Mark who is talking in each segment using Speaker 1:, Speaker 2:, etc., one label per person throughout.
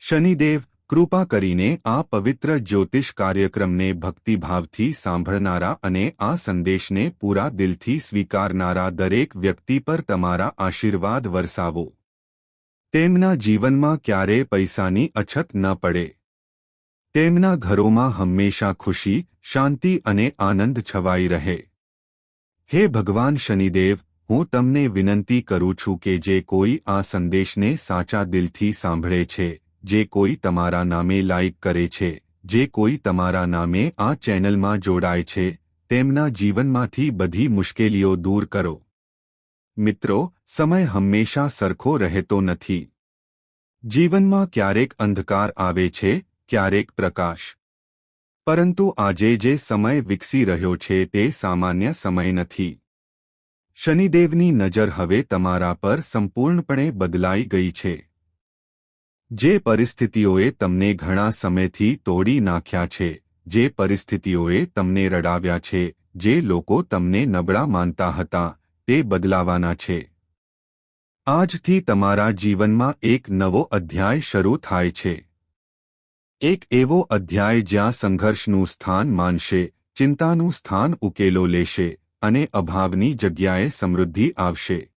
Speaker 1: શનિદેવ, કૃપા કરીને આ પવિત્ર જ્યોતિષ કાર્યક્રમને ભક્તિભાવથી સાંભળનારા અને આ સંદેશને પૂરા દિલથી સ્વીકારનારા દરેક વ્યક્તિ પર તમારા આશીર્વાદ વરસાવો. તેમના જીવનમાં ક્યારેય પૈસાની અછત ન પડે. તેમના ઘરોમાં હંમેશા ખુશી, શાંતિ અને આનંદ છવાઈ રહે. હે ભગવાન શનિદેવ, હું તમને વિનંતી કરું છું કે જે કોઈ આ સંદેશને સાચા દિલથી સાંભળે છે, જે કોઈ તમારા નામે લાઈક કરે છે, જે કોઈ તમારા નામે આ ચેનલમાં જોડાય છે, તેમના જીવનમાંથી બધી મુશ્કેલીઓ દૂર કરો. મિત્રો, સમય હંમેશા સરખો રહેતો નથી. જીવનમાં ક્યારેક અંધકાર આવે છે, ક્યારેક પ્રકાશ. પરંતુ આજે જે સમય વિકસી રહ્યો છે તે સામાન્ય સમય નથી. શનિદેવની નજર હવે તમારા પર સંપૂર્ણપણે બદલાઈ ગઈ છે. જે પરિસ્થિતિઓએ તમને ઘણા સમયથી તોડી નાખ્યા છે, જે પરિસ્થિતિઓએ તમને રડાવ્યા છે, જે લોકો તમને નબળા માનતા હતા, તે બદલાવાના છે. આજથી તમારા જીવનમાં એક નવો અધ્યાય શરૂ થાય છે. એક એવો અધ્યાય જ્યાં સંઘર્ષનું સ્થાન માનશે, ચિંતાનું સ્થાન ઉકેલો લેશે અને અભાવની જગ્યાએ સમૃદ્ધિ આવશે.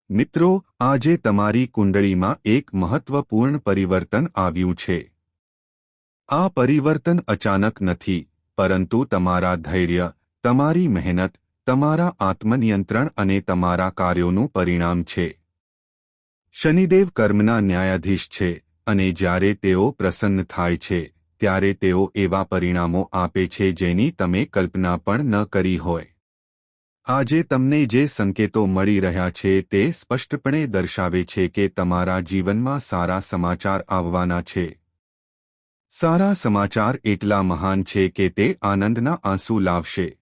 Speaker 1: મિત્રો, આજે તમારી કુંડળીમાં એક મહત્વપૂર્ણ પરિવર્તન આવ્યું છે. આ પરિવર્તન અચાનક નથી, પરંતુ તમારા ધૈર્ય, તમારી મહેનત, તમારા આત્મનિયંત્રણ અને તમારા કાર્યોનું પરિણામ છે. શનિદેવ કર્મના ન્યાયાધીશ છે, અને જ્યારે તેઓ પ્રસન્ન થાય છે, ત્યારે તેઓ એવા પરિણામો આપે છે જેની તમે કલ્પના પણ ન કરી હોય. આજે તમને જે સંકેતો મળી રહ્યા છે તે સ્પષ્ટપણે દર્શાવે છે કે તમારા જીવનમાં સારા સમાચાર આવવાના છે. સારા સમાચાર એટલા મહાન છે કે તે આનંદના આંસુ લાવશે.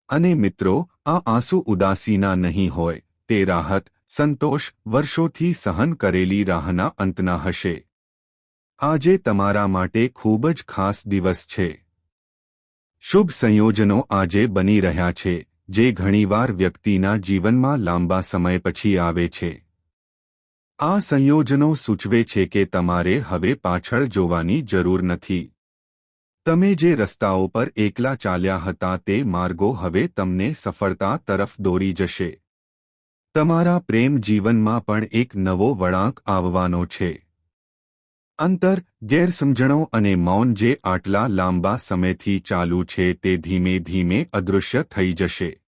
Speaker 1: અને મિત્રો, આ આંસુ ઉદાસીના નહીં હોય, તે રાહત, સંતોષ, વર્ષોથી સહન કરેલી રાહના અંતના હશે. આજે તમારા માટે ખૂબ જ ખાસ દિવસ છે. શુભ સંયોજનો આજે બની રહ્યા છે, જે ઘણીવાર વ્યક્તિના જીવનમાં લાંબા સમય પછી આવે છે. આ સંયોજનો સૂચવે છે કે તમારે હવે પાછળ જોવાની જરૂર નથી. તમે જે રસ્તાઓ પર એકલા ચાલ્યા હતા તે માર્ગો હવે તમને સફળતા તરફ દોરી જશે. તમારા પ્રેમ જીવનમાં પણ એક નવો વળાંક આવવાનો છે. અંતર, ગેરસમજણો અને મૌન જે આટલા લાંબા સમયથી ચાલુ છે તે ધીમે ધીમે અદૃશ્ય થઈ જશે.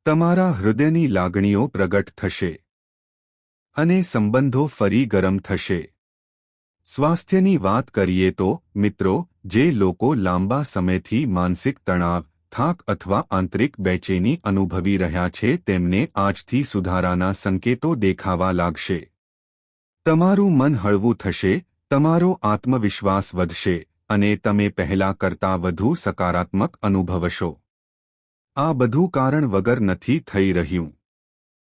Speaker 1: તમારા હૃદયની લાગણીઓ પ્રગટ થશે. અને સંબંધો ફરી ગરમ થશે. સ્વાસ્થ્યની વાત કરીએ તો, મિત્રો, જે લોકો લાંબા સમયથી માનસિક તણાવ, થાક અથવા આંતરિક બેચેની અનુભવી રહ્યા છે તેમને આજથી સુધારાના સંકેતો દેખાવા લાગશે. તમારું મન હળવું થશે, તમારો આત્મવિશ્વાસ વધશે, અને તમે પહેલા કરતાં વધુ સકારાત્મક અનુભવશો. આ બધું કારણ વગર નથી થઈ રહ્યું.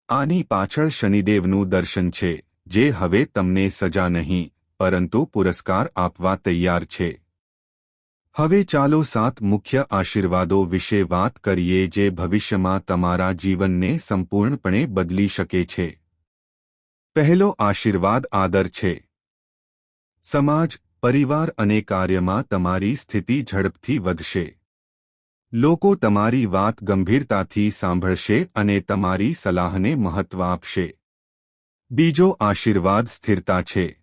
Speaker 1: આની પાછળ શનિદેવનું દર્શન છે, જે હવે તમને સજા નહીં, પરંતુ પુરસ્કાર આપવા તૈયાર છે. હવે ચાલો 7 મુખ્ય આશીર્વાદો વિશે વાત કરીએ જે ભવિષ્યમાં તમારા જીવનને સંપૂર્ણપણે બદલી શકે છે. પહેલો આશીર્વાદ આદર છે. સમાજ, પરિવાર અને કાર્યમાં તમારી સ્થિતિ ઝડપથી વધશે. લોકો તમારી વાત ગંભીરતાથી સાંભળશે અને તમારી સલાહને મહત્વ આપશે. બીજો આશીર્વાદ સ્થિરતા છે.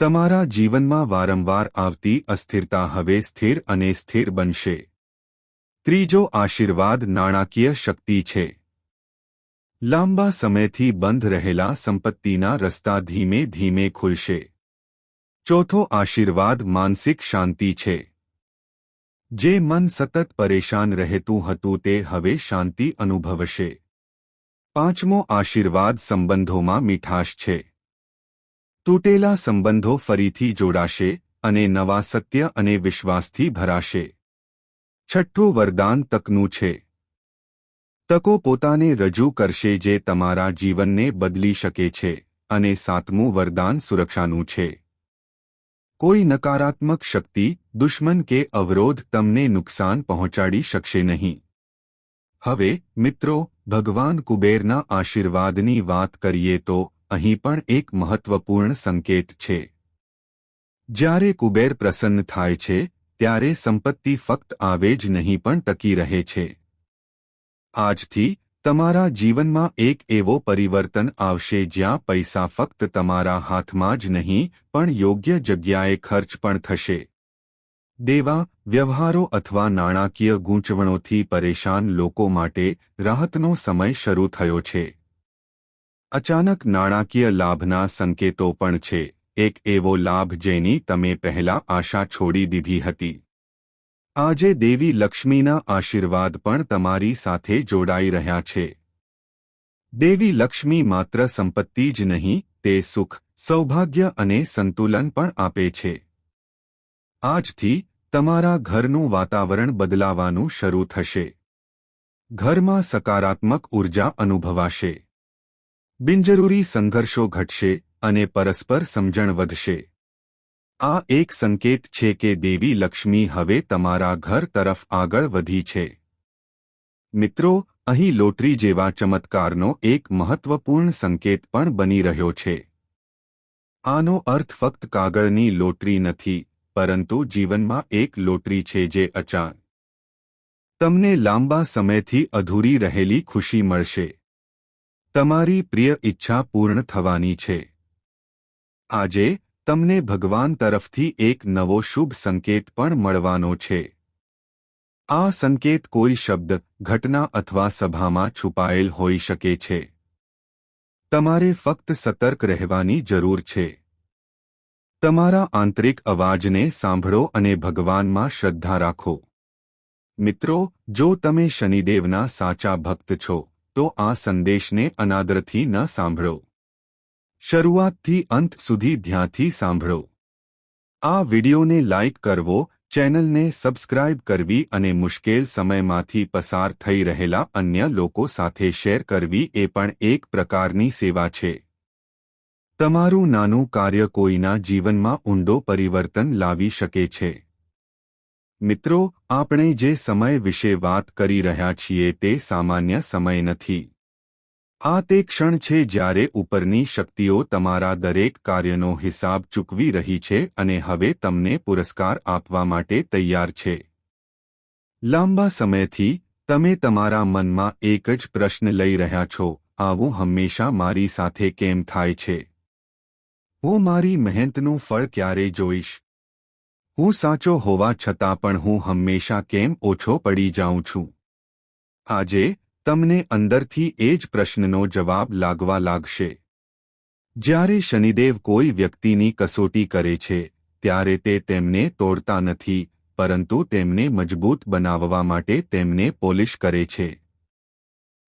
Speaker 1: તમારા જીવનમાં વારંવાર આવતી અસ્થિરતા હવે સ્થિર અને સ્થિર બનશે. ત્રીજો આશીર્વાદ નાણાકીય શક્તિ છે. લાંબા સમયથી બંધ રહેલા સંપત્તિના રસ્તા ધીમે ધીમે ખુલશે. ચોથો આશીર્વાદ માનસિક શાંતિ છે. જે મન સતત પરેશાન રહેતું હતું તે હવે શાંતિ અનુભવશે. પાંચમો આશીર્વાદ સંબંધોમાં મીઠાશ છે. તૂટેલા સંબંધો ફરીથી જોડાશે અને નવા સત્ય અને વિશ્વાસથી ભરાશે. છઠ્ઠું વરદાન તકનું છે. તકો પોતાને રજૂ કરશે જે તમારા જીવનને બદલી શકે છે. અને સાતમું વરદાન સુરક્ષાનું છે. કોઈ નકારાત્મક શક્તિ, દુશ્મન કે અવરોધ તમને નુકસાન પહોંચાડી શકશે નહીં. હવે, મિત્રો, ભગવાન કુબેરના આશીર્વાદની વાત કરીએ તો અહીં પણ એક મહત્વપૂર્ણ સંકેત છે. જ્યારે કુબેર પ્રસન્ન થાય છે ત્યારે સંપત્તિ ફક્ત આવે જ નહીં પણ ટકી રહે છે. આજથી તમારા જીવનમાં એક એવો પરિવર્તન આવશે જ્યાં પૈસા ફક્ત તમારા હાથમાં જ નહીં પણ યોગ્ય જગ્યાએ ખર્ચ પણ થશે. દેવા, વ્યવહારો અથવા નાણાકીય ગૂંચવણોથી પરેશાન લોકો માટે રાહતનો સમય શરૂ થયો છે. અચાનક નાણાકીય લાભના સંકેતો પણ છે. એક એવો લાભ જેની તમે પહેલા આશા છોડી દીધી હતી. આજે દેવી લક્ષ્મીના આશીર્વાદ પણ તમારી સાથે જોડાઈ રહ્યા છે. દેવી લક્ષ્મી માત્ર સંપત્તિ જ નહીં, તે સુખ, સૌભાગ્ય અને સંતુલન પણ આપે છે. આજથી તમારા ઘરનું વાતાવરણ બદલાવાનું શરૂ થશે. ઘરમાં સકારાત્મક ઉર્જા અનુભવાશે. બિનજરૂરી સંઘર્ષો ઘટશે અને પરસ્પર સમજણ વધશે. આ એક સંકેત છે કે દેવી લક્ષ્મી હવે તમારા ઘર તરફ આગળ વધી છે. મિત્રો, અહીં લોટરી જેવા ચમત્કારનો એક મહત્વપૂર્ણ સંકેત પણ બની રહ્યો છે. આનો અર્થ ફક્ત કાગળની લોટરી નથી, પરંતુ જીવનમાં એક લોટરી છે જે અચાનક તમને લાંબા સમયથી અધૂરી રહેલી ખુશી મળશે. તમારી પ્રિય ઈચ્છા પૂર્ણ થવાની છે. આજે તમને ભગવાન તરફથી એક નવો શુભ સંકેત પણ મળવાનો છે. આ સંકેત કોઈ શબ્દ, ઘટના અથવા સભામાં છુપાયેલ હોઈ શકે છે. તમારે ફક્ત સતર્ક રહેવાની જરૂર છે. તમારા આંતરિક અવાજને સાંભળો અને ભગવાનમાં શ્રદ્ધા રાખો. મિત્રો, જો તમે શનિદેવના સાચા ભક્ત છો તો આ સંદેશને અનાદરથી ન સાંભળો. શરૂઆતથી અંત સુધી ધ્યાનથી સાંભળો. આ વિડિયોને લાઇક કરવો, ચેનલને સબસ્ક્રાઇબ કરવી અને મુશ્કેલ સમયમાંથી પસાર થઈ રહેલા અન્ય લોકો સાથે શેર કરવી એ પણ એક પ્રકારની સેવા છે. તમારું નાનું કાર્ય કોઈના જીવનમાં ઊંડો પરિવર્તન લાવી શકે છે. મિત્રો, આપણે જે સમય વિશે વાત કરી રહ્યા છીએ તે સામાન્ય સમય નથી. આ તે ક્ષણ છે જ્યારે ઉપરની શક્તિઓ તમારા દરેક કાર્યનો હિસાબ ચૂકવી રહી છે અને હવે તમને પુરસ્કાર આપવા માટે તૈયાર છે. લાંબા સમયથી તમે તમારા મનમાં એક જ પ્રશ્ન લઈ રહ્યા છો, આવું હંમેશા મારી સાથે કેમ થાય છે? હું મારી મહેનતનું ફળ ક્યારે જોઈશ? હું સાચો હોવા છતાં પણ હું હંમેશા કેમ ઓછો પડી જાઉં છું? આજે તમને અંદરથી એ જ પ્રશ્નનો જવાબ લાગવા લાગશે. જ્યારે શનિદેવ કોઈ વ્યક્તિની કસોટી કરે છે ત્યારે તે તેમને તોડતા નથી, પરંતુ તેમને મજબૂત બનાવવા માટે તેમને પોલિશ કરે છે.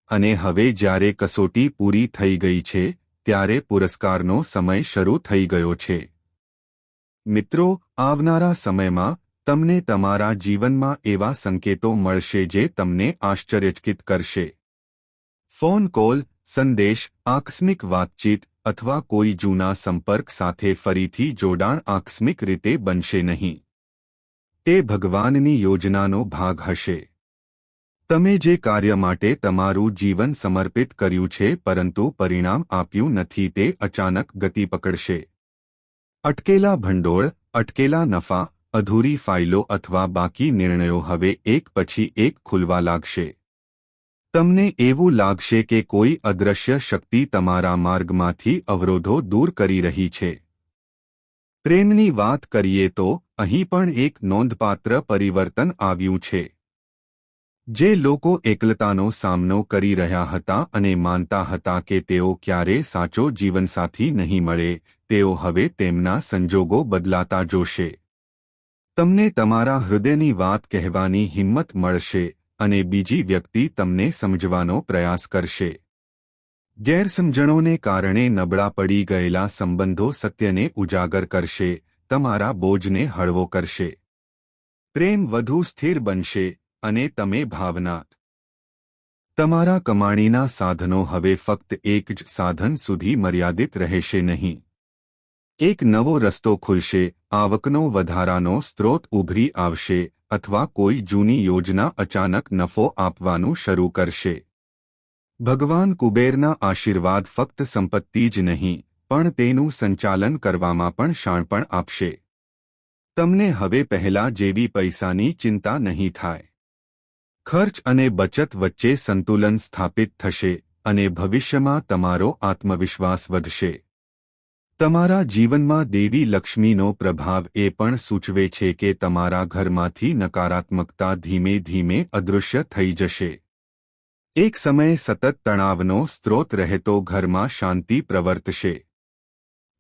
Speaker 1: અને હવે જ્યારે કસોટી પૂરી થઈ ગઈ છે ત્યારે પુરસ્કારનો સમય શરૂ થઈ ગયો છે. મિત્રો, આવનારા સમયમાં તમને તમારા જીવનમાં એવા સંકેતો મળશે જે તમને આશ્ચર્યચકિત કરશે. ફોન કોલ, સંદેશ, આકસ્મિક વાતચીત અથવા કોઈ જૂના સંપર્ક સાથે ફરીથી જોડાણ આકસ્મિક રીતે બનશે નહીં. તે ભગવાનની યોજનાનો ભાગ હશે. તમે જે કાર્ય માટે તમારું જીવન સમર્પિત કર્યું છે પરંતુ પરિણામ આપ્યું નથી તે અચાનક ગતિ પકડશે. અટકેલા ભંડોળ, અટકેલા નફા, અધૂરી ફાઇલો અથવા બાકી નિર્ણયો હવે એક પછી એક ખુલવા લાગશે. તમને એવું લાગશે કે કોઈ અદૃશ્ય શક્તિ તમારા માર્ગમાંથી અવરોધો દૂર કરી રહી છે. પ્રેમની વાત કરીએ તો અહીં પણ એક નોંધપાત્ર પરિવર્તન આવ્યું છે. જે લોકો એકલતાનો સામનો કરી રહ્યા હતા અને માનતા હતા કે તેઓ ક્યારે સાચો જીવનસાથી નહીં મળે, તેઓ હવે તેમના સંજોગો બદલાતા જોશે. તમને તમારા હૃદયની વાત કહેવાની હિંમત મળશે અને બીજી વ્યક્તિ તમને સમજવાનો પ્રયાસ કરશે. ગેરસમજણોને કારણે નબળા પડી ગયેલા સંબંધો સત્યને ઉજાગર કરશે, તમારા બોજને હળવો કરશે. પ્રેમ વધુ સ્થિર બનશે અને તમે ભાવનાત્મક તમારા કમાણીના સાધનો હવે ફક્ત એક જ સાધન સુધી મર્યાદિત રહેશે નહીં. એક નવો રસ્તો ખુલશે, આવકનો વધારાનો સ્ત્રોત ઉભરી આવશે અથવા કોઈ જૂની યોજના અચાનક નફો આપવાનું શરૂ કરશે. ભગવાન કુબેરના આશીર્વાદ ફક્ત સંપત્તિ જ નહીં, પણ તેનું સંચાલન કરવામાં પણ શાણપણ આપશે. તમને હવે પહેલા જેવી પૈસાની ચિંતા નહીં થાય. ખર્ચ અને બચત વચ્ચે સંતુલન સ્થાપિત થશે અને ભવિષ્યમાં તમારો આત્મવિશ્વાસ વધશે. તમારા જીવનમાં દેવી લક્ષ્મીનો પ્રભાવ એ પણ સૂચવે છે કે તમારા ઘરમાંથી નકારાત્મકતા ધીમે ધીમે અદૃશ્ય થઈ જશે. એક સમયે સતત તણાવનો સ્ત્રોત રહેતો ઘરમાં શાંતિ પ્રવર્તશે.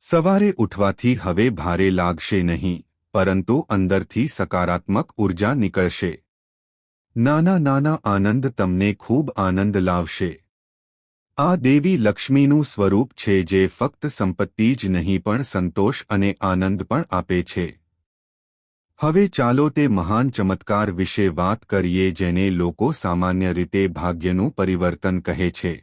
Speaker 1: સવારે ઉઠવાથી હવે ભારે લાગશે નહીં, પરંતુ અંદરથી સકારાત્મક ઊર્જા નીકળશે. નાના નાના આનંદ તમને ખૂબ આનંદ લાવશે. આ દેવી લક્ષ્મીનું સ્વરૂપ છે જે ફક્ત સંપત્તિ જ નહીં પણ સંતોષ અને આનંદ પણ આપે છે. હવે ચાલો તે મહાન ચમત્કાર વિશે વાત કરીએ જેને લોકો સામાન્ય રીતે ભાગ્યનું પરિવર્તન કહે છે.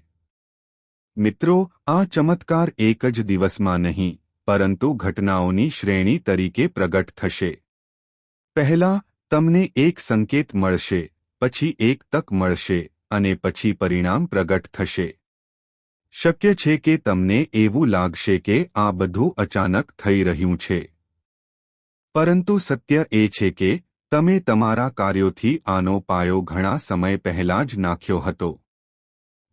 Speaker 1: મિત્રો, આ ચમત્કાર એક જ દિવસમાં નહીં, પરંતુ ઘટનાઓની શ્રેણી તરીકે પ્રગટ થશે. પહેલા તમને એક સંકેત મળશે, પછી એક તક મળશે અને પછી પરિણામ પ્રગટ થશે. શક્ય છે કે તમને એવું લાગશે કે આ બધું અચાનક થઈ રહ્યું છે. પરંતુ સત્ય એ છે કે તમે તમારા કાર્યોથી આનો પાયો ઘણા સમય પહેલા જ નાખ્યો હતો.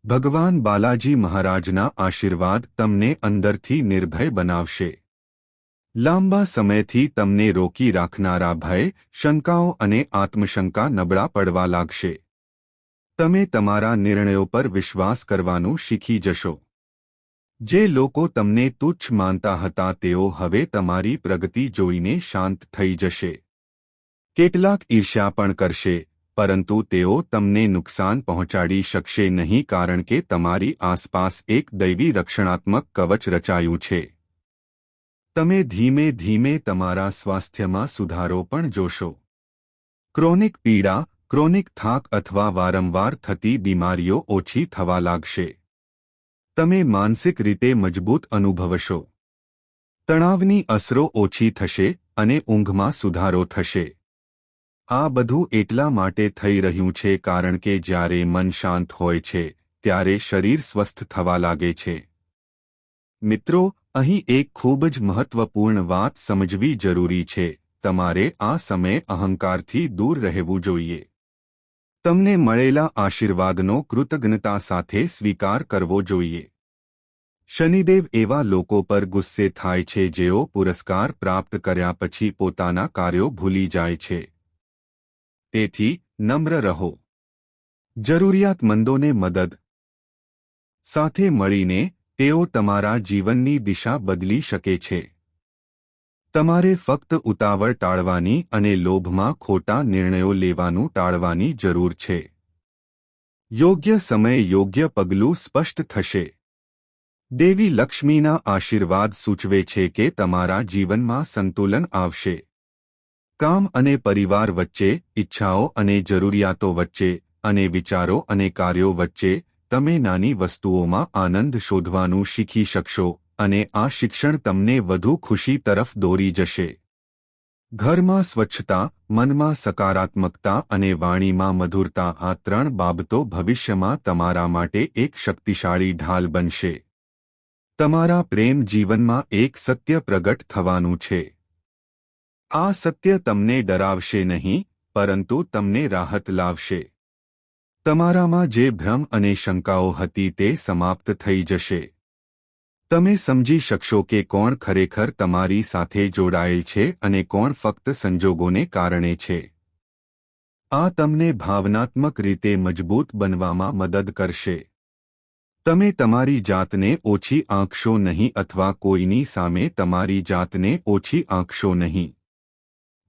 Speaker 1: ભગવાન બાલાજી મહારાજના આશીર્વાદ તમને અંદરથી નિર્ભય બનાવશે. લાંબા સમયથી તમને રોકી રાખનારા ભય, શંકાઓ અને આત્મશંકા નબળા પડવા લાગશે. તમે તમારા નિર્ણયો પર વિશ્વાસ કરવાનું શીખી જશો. જે લોકો તમને તુચ્છ માનતા હતા તેઓ હવે તમારી પ્રગતિ જોઈને શાંત થઈ જશે. કેટલાક ઈર્ષ્યા પણ કરશે, પરંતુ તેઓ તમને નુકસાન પહોંચાડી શકશે નહીં કારણ કે તમારી આસપાસ એક દૈવી રક્ષણાત્મક કવચ રચાયું છે. તમે ધીમે ધીમે તમારા સ્વાસ્થ્યમાં સુધારો પણ જોશો. ક્રોનિક પીડા, ક્રોનિક થાક અથવા વારંવાર થતી બીમારીઓ ઓછી થવા લાગશે. તમે માનસિક રીતે મજબૂત અનુભવશો. તણાવની અસરો ઓછી થશે અને ઊંઘમાં સુધારો થશે. આ બધું એટલા માટે થઈ રહ્યું છે કારણ કે જ્યારે મન શાંત હોય છે ત્યારે શરીર સ્વસ્થ થવા લાગે છે. મિત્રો, અહીં એક ખૂબ જ મહત્વપૂર્ણ વાત સમજવી જરૂરી છે. તમારે આ સમયે અહંકારથી દૂર રહેવું જોઈએ. તમને મળેલા આશીર્વાદનો કૃતજ્ઞતા સાથે સ્વીકાર કરવો જોઈએ. શનિદેવ એવા લોકો પર ગુસ્સે થાય છે જેઓ પુરસ્કાર પ્રાપ્ત કર્યા પછી પોતાના કાર્યો ભૂલી જાય છે. તેથી નમ્ર રહો. જરૂરિયાતમંદોને મદદ. સાથે મળીને તેઓ તમારા જીવનની દિશા બદલી શકે છે. તમારે ફક્ત ઉતાવળ ટાળવાની અને લોભમાં ખોટા નિર્ણયો લેવાનું ટાળવાની જરૂર છે. યોગ્ય સમયે યોગ્ય પગલું સ્પષ્ટ થશે. દેવી લક્ષ્મીના આશીર્વાદ સૂચવે છે કે તમારા જીવનમાં સંતુલન આવશે. કામ અને પરિવાર વચ્ચે, ઈચ્છાઓ અને જરૂરિયાતો વચ્ચે, અને વિચારો અને કાર્યો વચ્ચે તમે નાની વસ્તુઓમાં આનંદ શોધવાનું શીખી શકશો અને આ શિક્ષણ તમને વધુ ખુશી તરફ દોરી જશે. ઘરમાં સ્વચ્છતા, મનમાં સકારાત્મકતા અને વાણીમાં મધુરતા આ 3 બાબતો ભવિષ્યમાં તમારા માટે એક શક્તિશાળી ઢાલ બનશે. તમારા પ્રેમ જીવનમાં એક સત્ય પ્રગટ થવાનું છે. આ સત્ય તમને ડરાવશે નહીં, પરંતુ તમને રાહત લાવશે. તમારામાં જે ભ્રમ અને શંકાઓ હતી તે સમાપ્ત થઈ જશે. તમે સમજી શકશો કે કોણ ખરેખર તમારી સાથે જોડાયેલ છે અને કોણ ફક્ત સંજોગોને કારણે છે. આ તમને ભાવનાત્મક રીતે મજબૂત બનવામાં મદદ કરશે. તમે તમારી જાતને ઓછી આંકશો નહીં અથવા કોઈની સામે તમારી જાતને ઓછી આંકશો નહીં.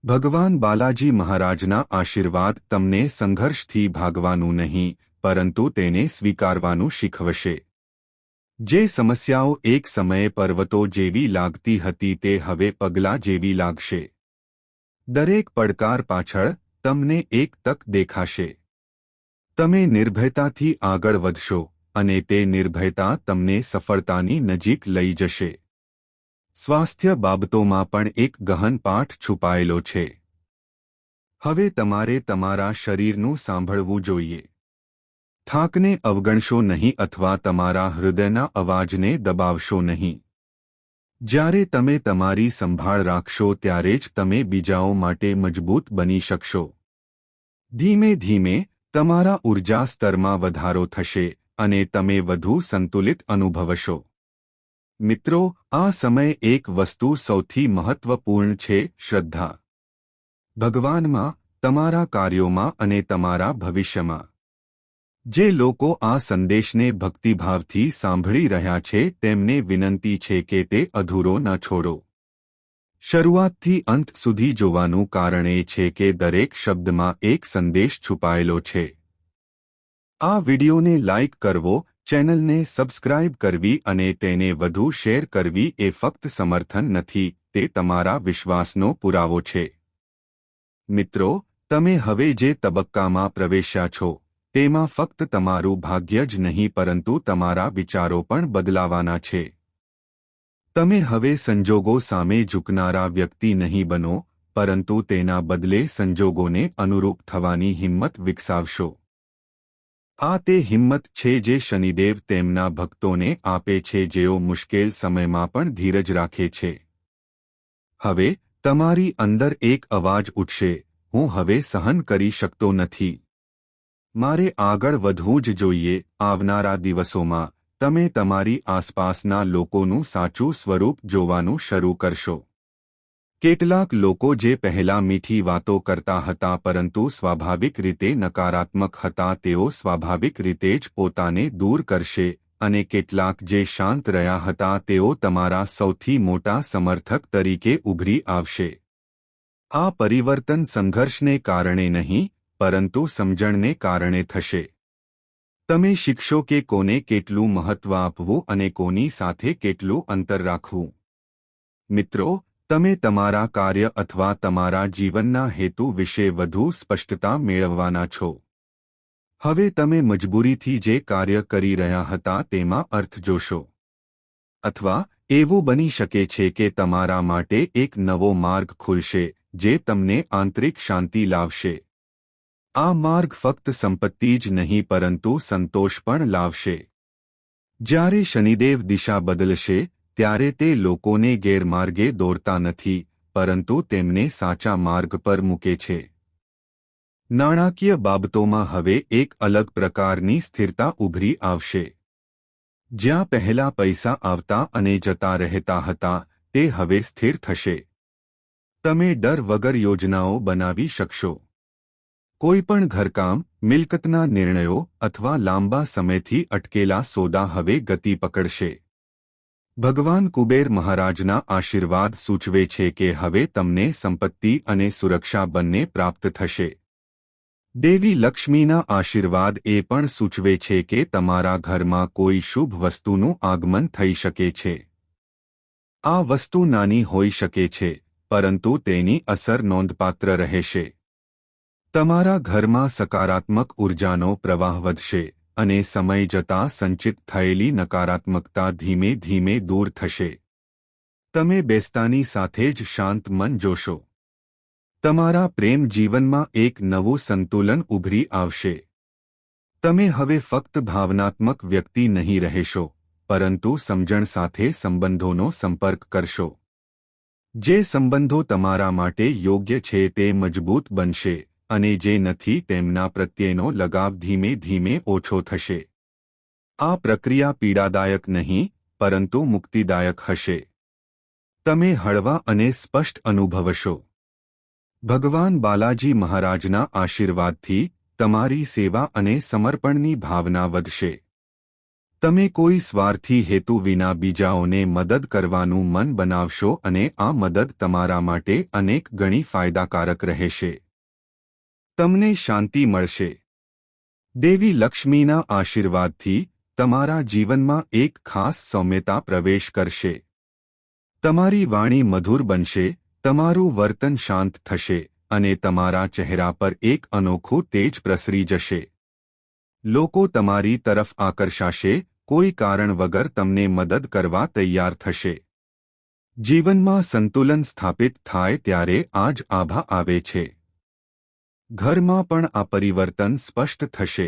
Speaker 1: ભગવાન બાલાજી મહારાજના આશીર્વાદ તમને સંઘર્ષથી ભાગવાનું નહીં, પરંતુ તેને સ્વીકારવાનું શીખવશે. જે સમસ્યાઓ એક સમયે પર્વતો જેવી લાગતી હતી તે હવે પગલાં જેવી લાગશે. દરેક પડકાર પાછળ તમને એક તક દેખાશે. તમે નિર્ભયતાથી આગળ વધશો અને તે નિર્ભયતા તમને સફળતાની નજીક લઈ જશે. સ્વાસ્થ્ય બાબતોમાં પણ એક ગહન પાઠ છુપાયેલો છે. હવે તમારે તમારા શરીરનું સાંભળવું જોઈએ. થાકને અવગણશો નહીં અથવા તમારા હૃદયના અવાજને દબાવશો નહીં. જ્યારે તમે તમારી સંભાળ રાખશો ત્યારે જ તમે બીજાઓ માટે મજબૂત બની શકશો. ધીમે ધીમે તમારા ઊર્જા સ્તરમાં વધારો થશે અને તમે વધુ સંતુલિત અનુભવશો. મિત્રો, આ સમય એક વસ્તુ સૌથી મહત્વપૂર્ણ છે: શ્રદ્ધા. ભગવાનમાં, તમારા કાર્યોમાં અને તમારા ભવિષ્યમાં. જે લોકો આ સંદેશને ભક્તિભાવથી સાંભળી રહ્યા છે તેમને વિનંતી છે કે તે અધૂરો ન છોડો. શરૂઆતથી અંત સુધી જોવાનું કારણ એ છે કે દરેક શબ્દમાં એક સંદેશ છુપાયેલો છે. આ વિડિયોને લાઇક કરવો, ચેનલને સબસ્ક્રાઇબ કરવી અને તેને વધુ શેર કરવી એ ફક્ત સમર્થન નથી, તે તમારા વિશ્વાસનો પુરાવો છે. મિત્રો, તમે હવે જે તબક્કામાં પ્રવેશ્યા છો તેમાં ફક્ત તમારું ભાગ્ય જ નહીં પરંતુ તમારા વિચારો પણ બદલાવાના છે. તમે હવે સંજોગો સામે ઝૂકનારા વ્યક્તિ નહીં બનો, પરંતુ તેના બદલે સંજોગોને અનુરૂપ થવાની હિંમત વિકસાવશો. આ તે હિંમત છે જે શનિદેવ તેમના ભક્તોને આપે છે જેઓ મુશ્કેલ સમયમાં પણ ધીરજ રાખે છે. હવે તમારી અંદર એક અવાજ ઉઠશે: હું હવે સહન કરી શકતો નથી. મારે આગળ વધવું જ જોઈએ. આવનારા દિવસોમાં તમે તમારી આસપાસના લોકોનું સાચું સ્વરૂપ જોવાનું શરૂ કરશો. કેટલાક લોકો જે પહેલા મીઠી વાતો કરતા હતા પરંતુ સ્વાભાવિક રીતે નકારાત્મક હતા તેઓ સ્વાભાવિક રીતે જ પોતાને દૂર કરશે, અને કેટલાક જે શાંત રહ્યા હતા તેઓ તમારા સૌથી મોટા સમર્થક તરીકે ઉભરી આવશે. આ પરિવર્તન સંઘર્ષને કારણે નહીં પરંતુ સમજણને કારણે થશે. તમે શીખશો કે કોને કેટલું મહત્વ આપવું અને કોની સાથે કેટલું અંતર રાખવું. મિત્રો, તમે તમારા કાર્ય અથવા તમારા જીવનના હેતુ વિશે વધુ સ્પષ્ટતા મેળવવાના છો. હવે તમે મજબૂરીથી જે કાર્ય કરી રહ્યા હતા તેમાં અર્થ જોશો. અથવા એવું બની શકે છે કે તમારા માટે એક નવો માર્ગ ખુલશે જે તમને આંતરિક શાંતિ લાવશે. આ માર્ગ ફક્ત સંપત્તિ જ નહીં પરંતુ સંતોષ પણ લાવશે. જ્યારે શનિદેવ દિશા બદલશે ત્યારે તે લોકોને ગેરમાર્ગે દોરતા નથી પરંતુ તેમને સાચા માર્ગ પર મૂકે છે. નાણાકીય બાબતોમાં હવે એક અલગ પ્રકારની સ્થિરતા ઉભરી આવશે. જ્યાં પહેલા પૈસા આવતા અને જતા રહેતા હતા તે હવે સ્થિર થશે. તમે ડર વગર યોજનાઓ બનાવી શકશો. કોઈપણ ઘરકામ, મિલકતના નિર્ણયો અથવા લાંબા સમયથી અટકેલા સોદા હવે ગતિ પકડશે. ભગવાન કુબેર મહારાજના આશીર્વાદ સૂચવે છે કે હવે તમને સંપત્તિ અને સુરક્ષા બંને પ્રાપ્ત થશે. દેવી લક્ષ્મીના આશીર્વાદ એ પણ સૂચવે છે કે તમારા ઘરમાં કોઈ શુભ વસ્તુનું આગમન થઈ શકે છે. આ વસ્તુ નાની હોઈ શકે છે પરંતુ તેની અસર નોંધપાત્ર રહેશે. તમારા ઘરમાં સકારાત્મક ઉર્જાનો પ્રવાહ વધશે અને સમય જતાં સંચિત થયેલી નકારાત્મકતા ધીમે ધીમે દૂર થશે. તમે બેસતાની સાથે જ શાંત મન જોશો. તમારા પ્રેમ જીવનમાં એક નવું સંતુલન ઉભરી આવશે. તમે હવે ફક્ત ભાવનાત્મક વ્યક્તિ નહીં રહેશો પરંતુ સમજણ સાથે સંબંધોનો સંપર્ક કરશો. જે સંબંધો તમારા માટે યોગ્ય છે તે મજબૂત બનશે અને જે નથી તેમના પ્રત્યેનો લગાવ ધીમે ધીમે ઓછો થશે. આ પ્રક્રિયા પીડાદાયક નહીં પરંતુ મુક્તિદાયક હશે. તમે હળવા અને સ્પષ્ટ અનુભવશો. ભગવાન બાલાજી મહારાજના આશીર્વાદથી તમારી સેવા અને સમર્પણની ભાવના વધશે. તમે કોઈ સ્વાર્થી હેતુ વિના બીજાઓને મદદ કરવાનું મન બનાવશો અને આ મદદ તમારા માટે અનેક ગણી ફાયદાકારક રહેશે. તમને શાંતિ મળશે. દેવી લક્ષ્મીના આશીર્વાદથી તમારા જીવનમાં એક ખાસ સૌમ્યતા પ્રવેશ કરશે. તમારી વાણી મધુર બનશે, તમારું વર્તન શાંત થશે અને તમારા ચહેરા પર એક અનોખું તેજ પ્રસરી જશે. લોકો તમારી તરફ આકર્ષાશે, કોઈ કારણ વગર તમને મદદ કરવા તૈયાર થશે. જીવનમાં સંતુલન સ્થાપિત થાય ત્યારે આ જ આભા આવે છે. ઘરમાં પણ આ પરિવર્તન સ્પષ્ટ થશે.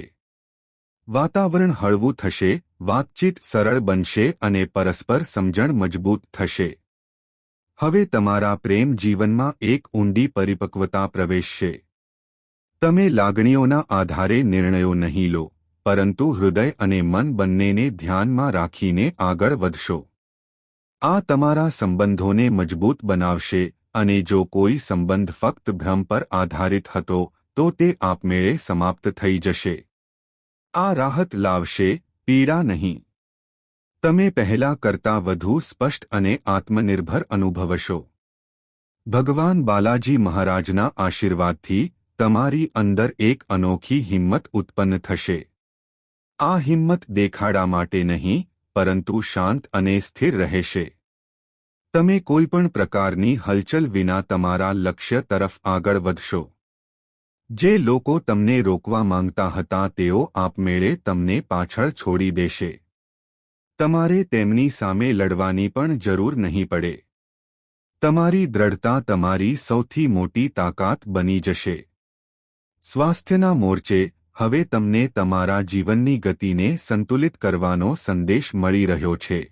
Speaker 1: વાતાવરણ હળવું થશે, વાતચીત સરળ બનશે અને પરસ્પર સમજણ મજબૂત થશે. હવે તમારા પ્રેમ જીવનમાં એક ઊંડી પરિપક્વતા પ્રવેશશે. તમે લાગણીઓના આધારે નિર્ણયો નહીં લો, પરંતુ હૃદય અને મન બંનેને ધ્યાનમાં રાખીને આગળ વધશો. આ તમારા સંબંધોને મજબૂત બનાવશે, અને જો કોઈ સંબંધ ફક્ત ભ્રમ પર આધારિત હતો તો તે આપમેળે સમાપ્ત થઈ જશે. આ રાહત લાવશે, પીડા નહીં. તમે પહેલા કરતાં વધુ સ્પષ્ટ અને આત્મનિર્ભર અનુભવશો. ભગવાન બાલાજી મહારાજના આશીર્વાદથી તમારી અંદર એક અનોખી હિંમત ઉત્પન્ન થશે. આ હિંમત દેખાડા માટે નહીં, પરંતુ શાંત અને સ્થિર રહેશે. તમે કોઈપણ પ્રકારની હલચલ વિના તમારા લક્ષ્ય તરફ આગળ વધશો. જે લોકો તમને રોકવા માંગતા હતા તેઓ આપમેળે તમને પાછળ છોડી દેશે. તમારે તેમની સામે લડવાની પણ જરૂર નહીં પડે. તમારી દ્રઢતા તમારી સૌથી મોટી તાકાત બની જશે. સ્વાસ્થ્યના મોરચે હવે તમને તમારા જીવનની ગતિને સંતુલિત કરવાનો સંદેશ મળી રહ્યો છે.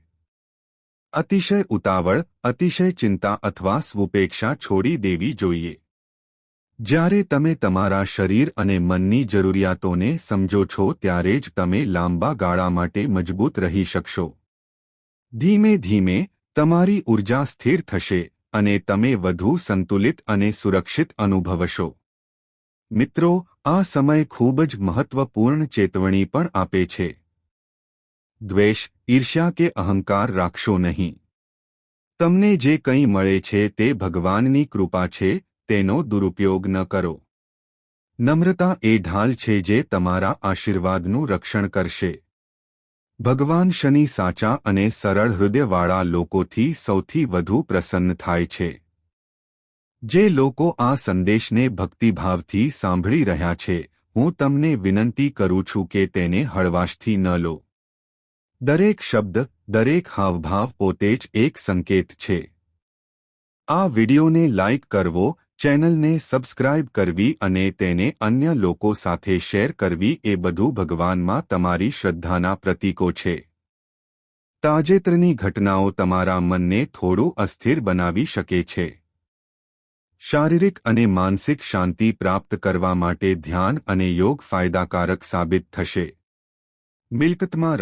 Speaker 1: અતિશય ઉતાવળ, અતિશય ચિંતા અથવા સ્વપેક્ષા છોડી દેવી જોઈએ. જ્યારે તમે તમારા શરીર અને મનની જરૂરિયાતોને સમજો છો ત્યારે જ તમે લાંબા ગાળા માટે મજબૂત રહી શકશો. ધીમે ધીમે તમારી ઊર્જા સ્થિર થશે અને તમે વધુ સંતુલિત અને સુરક્ષિત અનુભવશો. મિત્રો, આ સમય ખૂબ જ મહત્વપૂર્ણ ચેતવણી પણ આપે છે. દ્વેષ, ઈર્ષ્યા કે અહંકાર રાખશો નહીં. તમને જે કંઈ મળે છે તે ભગવાનની કૃપા છે, તેનો દુરુપયોગ ન કરો. નમ્રતા એ ઢાલ છે જે તમારા આશીર્વાદનું રક્ષણ કરશે. ભગવાન શનિ સાચા અને સરળ હૃદયવાળા લોકોથી સૌથી વધુ પ્રસન્ન થાય છે. જે લોકો આ સંદેશને ભક્તિભાવથી સાંભળી રહ્યા છે, હું તમને વિનંતી કરું છું કે તેને હળવાશથી ન લો. દરેક શબ્દ, દરેક હાવભાવ પોતે જ એક સંકેત છે. આ વિડિયોને લાઇક કરવો, ચેનલને સબસ્ક્રાઇબ કરવી અને તેને અન્ય લોકો સાથે શેર કરવી એ બધું ભગવાનમાં તમારી શ્રદ્ધાના પ્રતીકો છે. તાજેતરની ઘટનાઓ તમારા મનને થોડું અસ્થિર બનાવી શકે છે. શારીરિક અને માનસિક શાંતિ પ્રાપ્ત કરવા માટે ધ્યાન અને યોગ ફાયદાકારક સાબિત થશે. મિલકતમાં